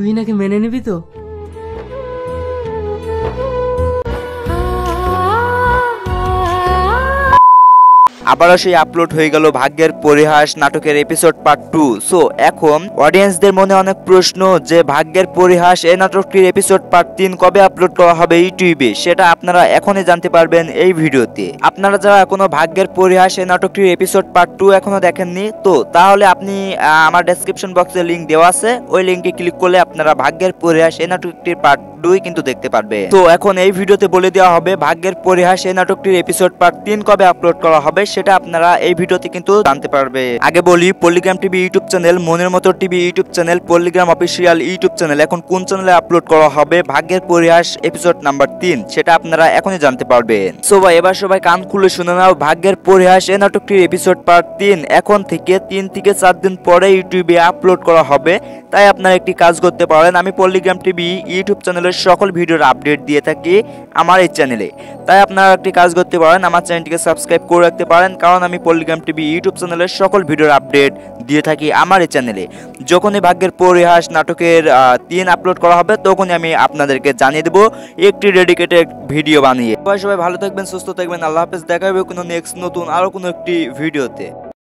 তুই নাকি মেনে নিবি তো? আবারও সেই আপলোড হয়ে গেল ভাগ্যের পরিহাস নাটকের এপিসোড পার্ট 2। সো এখন অডিয়েন্সদের মনে অনেক প্রশ্ন যে ভাগ্যের পরিহাস এই নাটকটির এপিসোড পার্ট 3 কবে আপলোড করা হবে ইউটিউবে, সেটা আপনারা এখনই জানতে পারবেন এই ভিডিওতে। আপনারা যারা এখনো ভাগ্যের পরিহাস এই নাটকটির এপিসোড পার্ট 2 এখনো দেখেননি, তো তাহলে আপনি আমার ডেসক্রিপশন বক্সে লিংক দেওয়া আছে, ওই লিংকে ক্লিক করলে আপনারা ভাগ্যের পরিহাস এই নাটকটির পার্ট 2 কিন্তু দেখতে পারবে। তো এখন এই ভিডিওতে বলে দেওয়া হবে ভাগ্যের পরিহাস এই নাটকটির এপিসোড পার্ট 3 কবে আপলোড করা হবে, সেটা আপনারা এই ভিডিওতে কিন্তু জানতে পারবে। আগে বলি, পল্লিগ্রাম টিভি ইউটিউব চ্যানেল, মনের মতো TV YouTube channel, পল্লিগ্রাম official YouTube channel এখন কোন চ্যানেলে আপলোড করা হবে ভাগ্যের পরিহাস এপিসোড নাম্বার 3, সেটা আপনারা এখনই জানতে পারবেন। সো ভাই এবার সবাই কান খুলে শুনে নাও, ভাগ্যের পরিহাস এই নাটকটির এপিসোড পার্ট 3 এখন থেকে 3 থেকে 4 দিন পরে ইউটিউবে আপলোড করা হবে। তাই আপনারা একটি কাজ করতে পারেন, আমি পল্লিগ্রাম টিভি ইউটিউব চ্যানেলের সকল ভিডিওর আপডেট দিয়ে থাকি আমার এই চ্যানেলে। তাই আপনারা একটি কাজ করতে পারেন, আমার চ্যানেলটিকে সাবস্ক্রাইব করে রাখতে পারেন, কারণ আমি পল্লিগ্রাম টিভি ইউটিউব চ্যানেলের সকল ভিডিওর আপডেট দিয়ে থাকি আমার এই চ্যানেলে। যখনই ভাগ্যের পরিহাস নাটকের 3 আপলোড করা হবে তখনই আমি আপনাদেরকে জানিয়ে দেবো একটি ডেডিকেটেড ভিডিও বানিয়ে। সবাই ভালো থাকবেন, সুস্থ থাকবেন, আল্লাহ হাফেজ। দেখা হবে কোনো নেক্সট নতুন আরো কোনো একটি ভিডিওতে।